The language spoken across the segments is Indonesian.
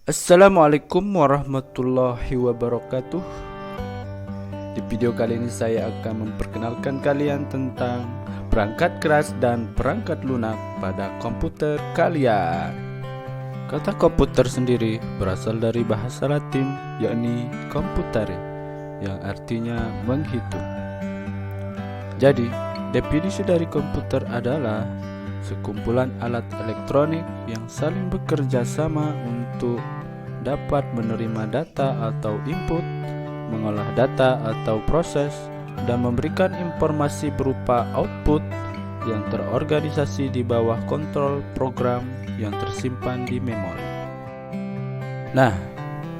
Assalamualaikum warahmatullahi wabarakatuh. Di video kali ini saya akan memperkenalkan kalian tentang perangkat keras dan perangkat lunak pada komputer kalian. Kata komputer sendiri berasal dari bahasa Latin, yakni computare, yang artinya menghitung. Jadi, definisi dari komputer adalah sekumpulan alat elektronik yang saling bekerja sama untuk dapat menerima data atau input, mengolah data atau proses, dan memberikan informasi berupa output yang terorganisasi di bawah kontrol program yang tersimpan di memori. Nah,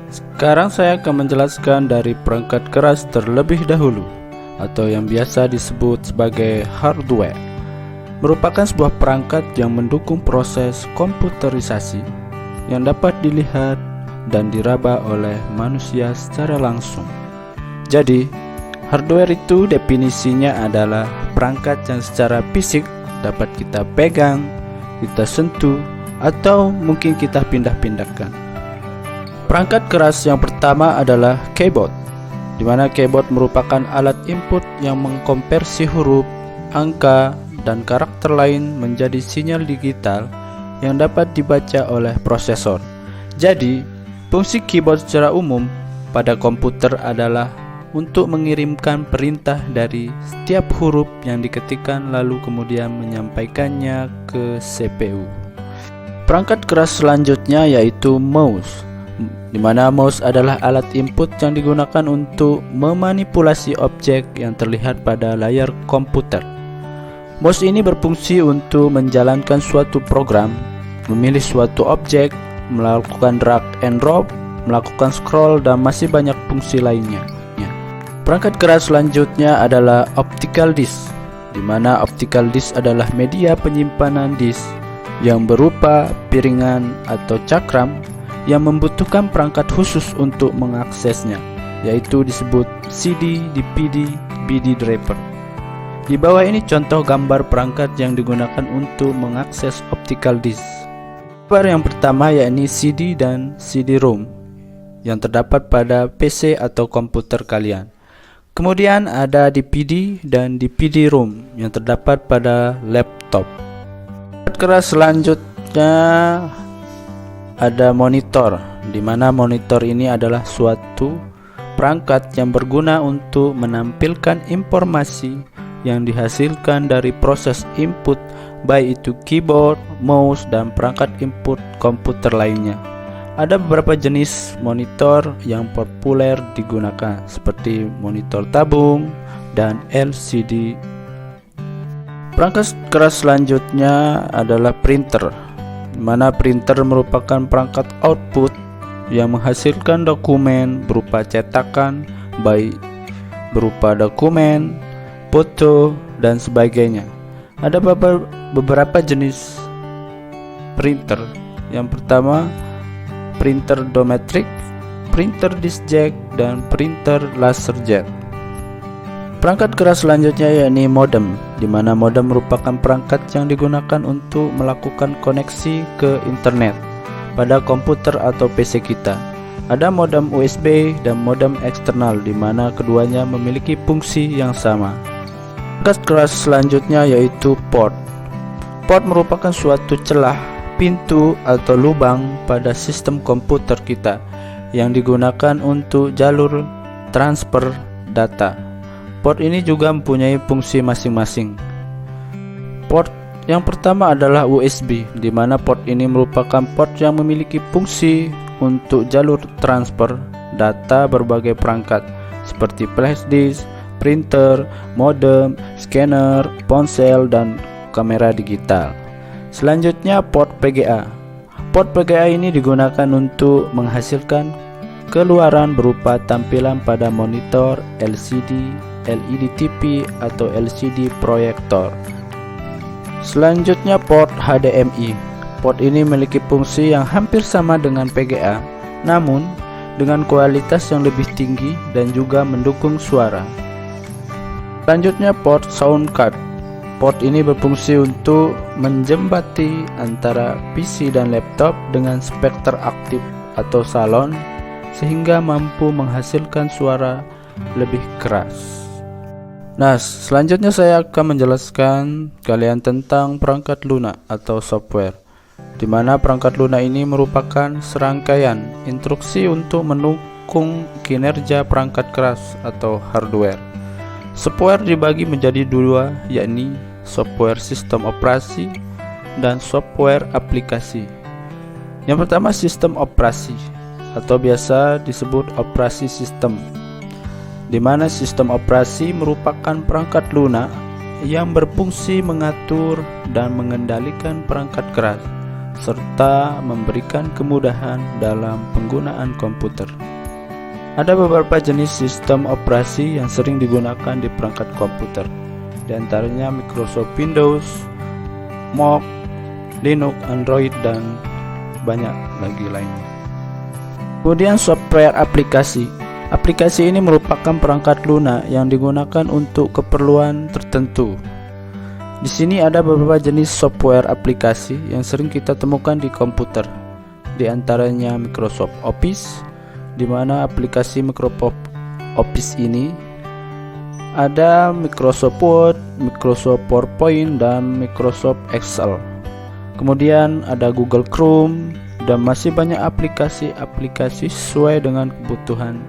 sekarang saya akan menjelaskan dari perangkat keras terlebih dahulu, atau yang biasa disebut sebagai hardware. Merupakan sebuah perangkat yang mendukung proses komputerisasi yang dapat dilihat dan diraba oleh manusia secara langsung. Jadi, hardware itu definisinya adalah perangkat yang secara fisik dapat kita pegang, kita sentuh, atau mungkin kita pindah-pindahkan. Perangkat keras yang pertama adalah keyboard, di mana keyboard merupakan alat input yang mengkonversi huruf, angka, dan karakter lain menjadi sinyal digital yang dapat dibaca oleh prosesor. Jadi, fungsi keyboard secara umum pada komputer adalah untuk mengirimkan perintah dari setiap huruf yang diketikkan lalu kemudian menyampaikannya ke CPU. Perangkat keras selanjutnya yaitu mouse, di mana mouse adalah alat input yang digunakan untuk memanipulasi objek yang terlihat pada layar komputer. Mouse ini berfungsi untuk menjalankan suatu program, memilih suatu objek, melakukan drag and drop, melakukan scroll, dan masih banyak fungsi lainnya. Perangkat keras selanjutnya adalah optical disc, di mana optical disc adalah media penyimpanan disk yang berupa piringan atau cakram yang membutuhkan perangkat khusus untuk mengaksesnya, yaitu disebut CD, DVD, BD driver. Di bawah ini contoh gambar perangkat yang digunakan untuk mengakses optical disc. Gambar yang pertama yakni CD dan CD-ROM yang terdapat pada PC atau komputer kalian. Kemudian ada DVD dan DVD-ROM yang terdapat pada laptop. Perangkat keras selanjutnya ada monitor, di mana monitor ini adalah suatu perangkat yang berguna untuk menampilkan informasi yang dihasilkan dari proses input, baik itu keyboard, mouse, dan perangkat input komputer lainnya. Ada beberapa jenis monitor yang populer digunakan, seperti monitor tabung dan LCD. Perangkat keras selanjutnya adalah printer, di mana printer merupakan perangkat output yang menghasilkan dokumen berupa cetakan, baik berupa dokumen, foto, dan sebagainya. Ada beberapa jenis printer. Yang pertama, printer Dometric, printer discjet, dan printer laserjet. Perangkat keras selanjutnya yakni modem, di mana modem merupakan perangkat yang digunakan untuk melakukan koneksi ke internet pada komputer atau PC kita. Ada modem USB dan modem eksternal, di mana keduanya memiliki fungsi yang sama. Perangkat keras selanjutnya yaitu port. Port merupakan suatu celah, pintu, atau lubang pada sistem komputer kita yang digunakan untuk jalur transfer data. Port ini juga mempunyai fungsi masing-masing. Port yang pertama adalah USB, di mana port ini merupakan port yang memiliki fungsi untuk jalur transfer data berbagai perangkat seperti flash disk, printer, modem, scanner, ponsel, dan kamera digital. Selanjutnya port PGA. Port PGA ini digunakan untuk menghasilkan keluaran berupa tampilan pada monitor, LCD, LED TV, atau LCD proyektor. Selanjutnya port HDMI. Port ini memiliki fungsi yang hampir sama dengan PGA, namun dengan kualitas yang lebih tinggi dan juga mendukung suara. Selanjutnya port sound card. Port ini berfungsi untuk menjembati antara PC dan laptop dengan spektrum aktif atau salon sehingga mampu menghasilkan suara lebih keras. Nah, selanjutnya saya akan menjelaskan kalian tentang perangkat lunak atau software, di mana perangkat lunak ini merupakan serangkaian instruksi untuk mendukung kinerja perangkat keras atau hardware. Software dibagi menjadi dua, yakni software sistem operasi dan software aplikasi. Yang pertama, sistem operasi atau biasa disebut operasi sistem, di mana sistem operasi merupakan perangkat lunak yang berfungsi mengatur dan mengendalikan perangkat keras serta memberikan kemudahan dalam penggunaan komputer. Ada beberapa jenis sistem operasi yang sering digunakan di perangkat komputer, di antaranya Microsoft Windows, Mac, Linux, Android, dan banyak lagi lainnya. Kemudian software aplikasi. Aplikasi ini merupakan perangkat lunak yang digunakan untuk keperluan tertentu. Di sini ada beberapa jenis software aplikasi yang sering kita temukan di komputer, di antaranya Microsoft Office, di mana aplikasi Microsoft Office ini ada Microsoft Word, Microsoft PowerPoint, dan Microsoft Excel. Kemudian ada Google Chrome, dan masih banyak aplikasi-aplikasi sesuai dengan kebutuhan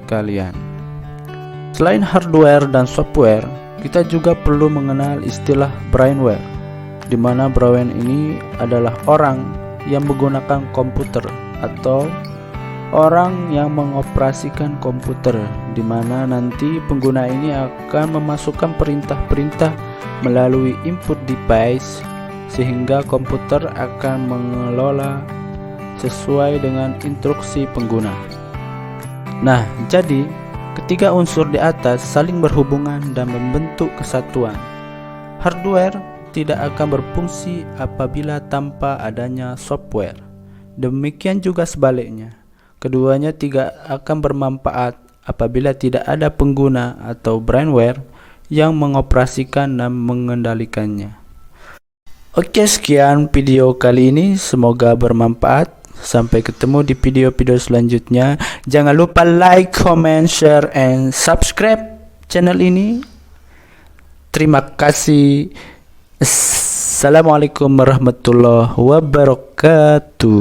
kalian. Selain hardware dan software, kita juga perlu mengenal istilah brainware, di mana brainware ini adalah orang yang menggunakan komputer atau orang yang mengoperasikan komputer, di mana nanti pengguna ini akan memasukkan perintah-perintah melalui input device sehingga komputer akan mengelola sesuai dengan instruksi pengguna. Nah, jadi ketiga unsur di atas saling berhubungan dan membentuk kesatuan. Hardware tidak akan berfungsi apabila tanpa adanya software. Demikian juga sebaliknya. Keduanya tidak akan bermanfaat apabila tidak ada pengguna atau brainware yang mengoperasikan dan mengendalikannya. Oke, sekian video kali ini, semoga bermanfaat. Sampai ketemu di video-video selanjutnya. Jangan lupa like, comment, share, and subscribe channel ini. Terima kasih. Assalamualaikum warahmatullahi wabarakatuh.